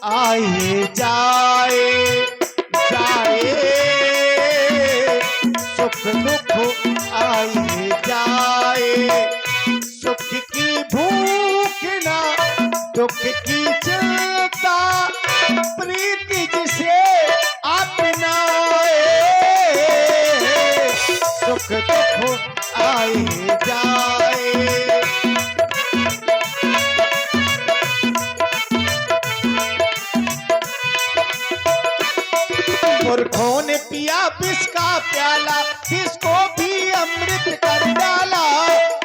आए जाए जाए, सुख दुख आए जाए, सुख की भूख ना दुख की चिंता, प्रीति जिसे अपनाए, सुख दुख आए जाए। मूर्खों ने पिया विष का प्याला, विष को भी अमृत कर डाला,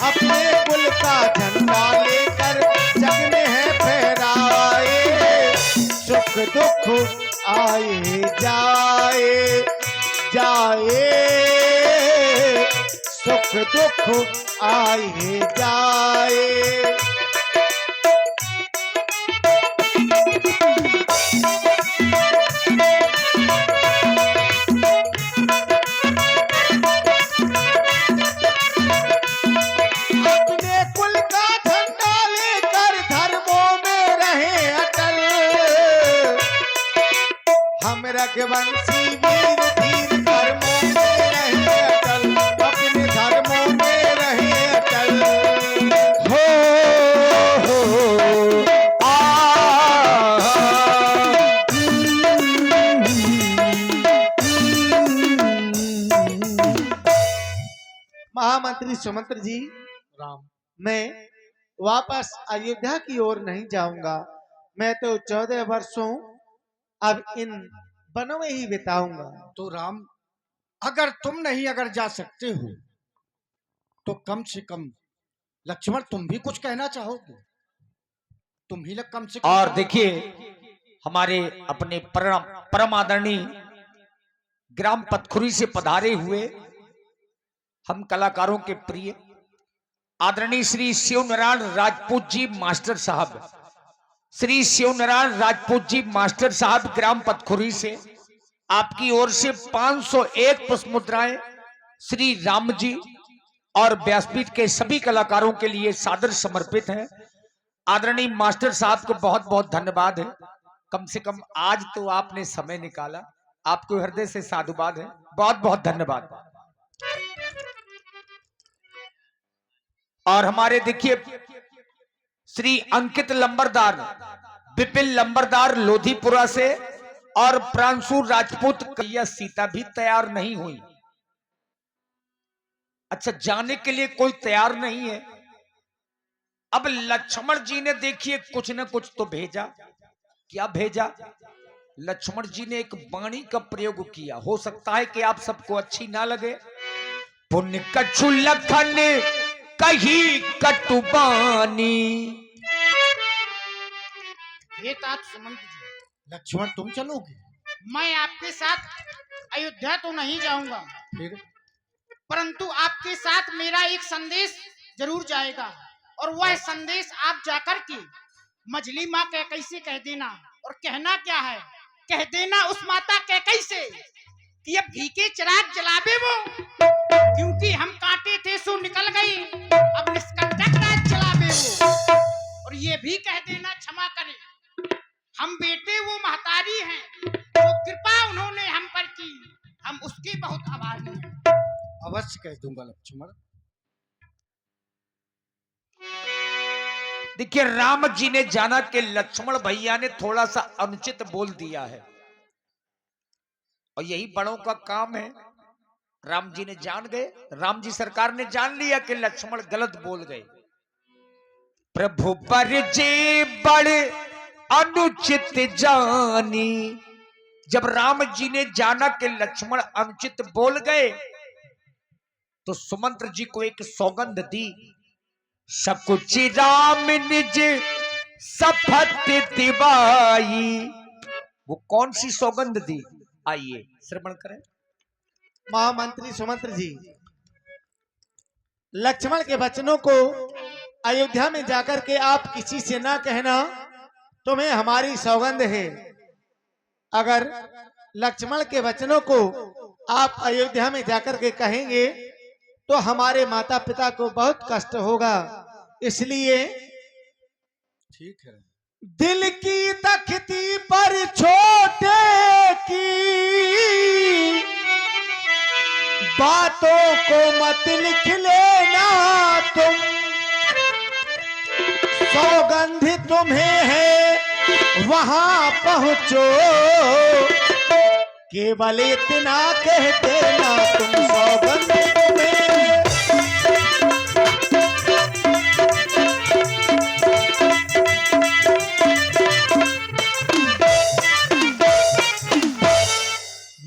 अपने कुल का झंडा लेकर जग में है फहराए, सुख दुख आए जाए जाए, सुख दुख आए जाए। रघुवंशी वीर धीर कर्मों में रहे अटल, अपने धर्मों में रहे अटल। हो महामंत्री सुमंत्र जी, राम, मैं वापस अयोध्या की ओर नहीं जाऊंगा। मैं तो 14 वर्षों अब इन वनों में ही बिताऊंगा। तो राम, अगर तुम नहीं अगर जा सकते हो तो कम से कम लक्ष्मण तुम भी कुछ कहना चाहोगे? तुम ही कम से कम। और देखिए, हमारे अपने परम आदरणीय ग्राम पतखुरी से पधारे हुए हम कलाकारों के प्रिय आदरणीय श्री शिवनारायण राजपूत जी मास्टर साहब, श्री शिवनारायण राजपूत जी मास्टर साहब ग्राम पतखुरी से आपकी ओर से 501 पुष्प मुद्राएं श्री राम जी और व्यासपीठ के सभी कलाकारों के लिए सादर समर्पित हैं। आदरणीय मास्टर साहब को बहुत बहुत धन्यवाद है। कम से कम आज तो आपने समय निकाला, आपको हृदय से साधुवाद है, बहुत बहुत धन्यवाद। और हमारे देखिए श्री अंकित लंबरदार, विपिन लंबरदार लोधीपुरा से, और प्रांशु राजपूत, कैया सीता भी तैयार नहीं हुई। अच्छा, जाने के लिए कोई तैयार नहीं है। अब लक्ष्मण जी ने देखिए कुछ न कुछ तो भेजा। क्या भेजा? लक्ष्मण जी ने एक वाणी का प्रयोग किया। हो सकता है कि आप सबको अच्छी ना लगे। पुण्य कछु लखन कही कटुबानी। हे तात सुमंत जी, लक्ष्मण तुम चलोगे? मैं आपके साथ अयोध्या तो नहीं जाऊंगा, फिर? परंतु आपके साथ मेरा एक संदेश जरूर जाएगा, और वह संदेश आप जाकर के मझली माँ कैकई से कह देना। और कहना क्या है? कह देना उस माता कैकई से कि अब घी के चिराग जलावे वो, क्योंकि हम कांटे थे सो निकल गई, अब निष्कंटक राज चलावे वो। और ये भी कह देना क्षमा करें, हम बेटे वो महतारी हैं, जो कृपा उन्होंने हम पर की, हम उसके बहुत आभारी हैं। अवश्य कह दूंगा लक्ष्मण। देखिए, राम जी ने जाना कि लक्ष्मण भैया ने थोड़ा सा अनुचित बोल दिया है, और यही बड़ों का काम है। राम जी ने जान गए, राम जी सरकार ने जान लिया कि लक्ष्मण गलत बोल गए। प्रभु पर जे बड़े अनुचित जानी। जब राम जी ने जाना कि लक्ष्मण अनुचित बोल गए, तो सुमंत्र जी को एक सौगंध दी। सकुच राम निज सफत दिवाई। वो कौन सी सौगंध दी? आइए श्रवण करें। महामंत्री सुमंत्र जी, लक्ष्मण के वचनों को अयोध्या में जाकर के आप किसी से ना कहना, तुम्हें हमारी सौगंध है। अगर लक्ष्मण के वचनों को आप अयोध्या में जाकर के कहेंगे तो हमारे माता पिता को बहुत कष्ट होगा। इसलिए ठीक है। दिल की तख्ती को मत लिख लेना तुम, सौगंध तुम्हें है वहां पहुंचो, केवल इतना कह देना तुम, सौगंध तुम्हें है।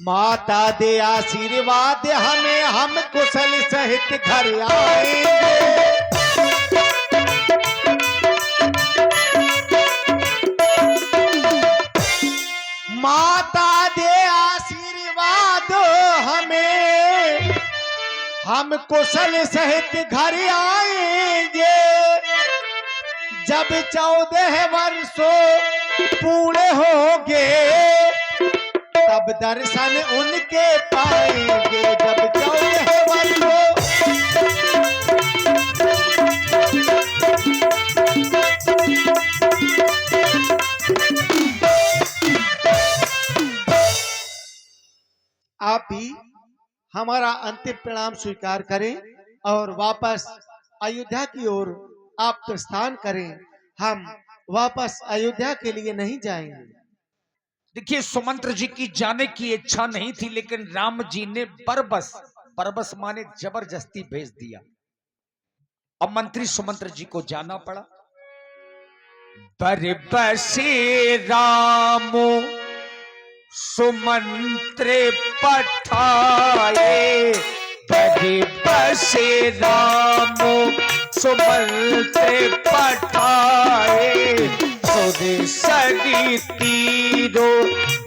माता दे आशीर्वाद हमें, हम कुशल सहित घर आएंगे। माता दे आशीर्वाद हमें, हम कुशल सहित घर आएंगे। जब 14 वर्षों पूरे होंगे, तब दर्शन उनके पाएंगे। जब 14 वर्षों आप भी हमारा अंतिम प्रणाम स्वीकार करें और वापस अयोध्या की ओर आप प्रस्थान करें। हम वापस अयोध्या के लिए नहीं जाएंगे। देखिए, सुमंत्र जी की जाने की इच्छा नहीं थी, लेकिन राम जी ने बरबस, बरबस माने जबरदस्ती भेज दिया। अब मंत्री सुमंत्र जी को जाना पड़ा। बरबसे राम सुमंत्र पठाए, बरबसे राम सुमंत्र पठाए, सुर सरी तीरो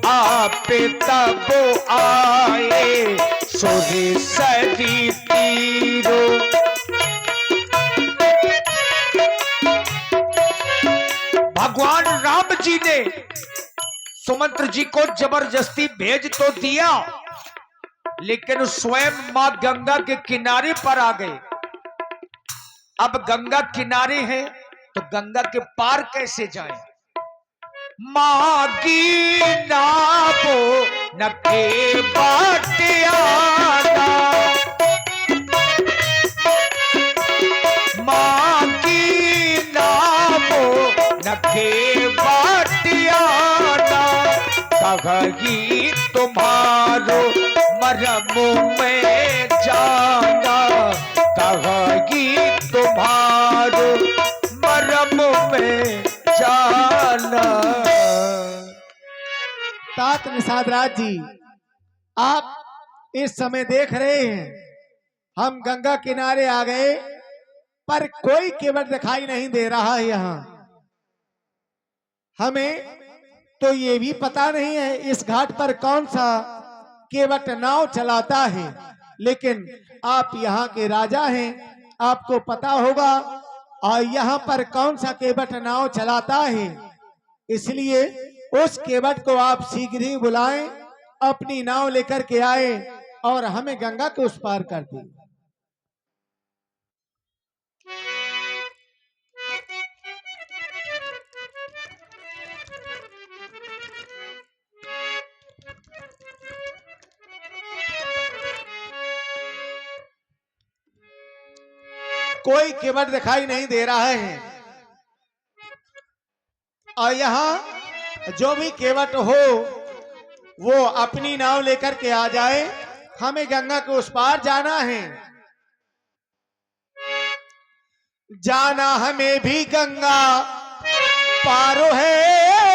आप तब आए, सुर सरी तीरो। भगवान राम जी ने सुमंत्र जी को जबरदस्ती भेज तो दिया, लेकिन स्वयं मां गंगा के किनारे पर आ गए। अब गंगा किनारे है तो गंगा के पार कैसे जाएं? मागी नाबो नके बाटियाना, मागी नाबो नके बाटियाना, कही तुम्हारो मरम में जाना, कही तुम्हारो मरम में जाना। तात निषाद राज जी, आप इस समय देख रहे हैं हम गंगा किनारे आ गए, पर कोई केवट दिखाई नहीं दे रहा है। यहाँ हमें तो ये भी पता नहीं है इस घाट पर कौन सा केवट नाव चलाता है, लेकिन आप यहाँ के राजा हैं, आपको पता होगा और यहाँ पर कौन सा केवट नाव चलाता है। इसलिए उस केवट को आप शीघ्र ही बुलाएं, अपनी नाव लेकर के आए और हमें गंगा के उस पार कर दें। कोई केवट दिखाई नहीं दे रहा है और यहाँ जो भी केवट हो वो अपनी नाव लेकर के आ जाए, हमें गंगा के उस पार जाना है। जाना हमें भी गंगा पारो है,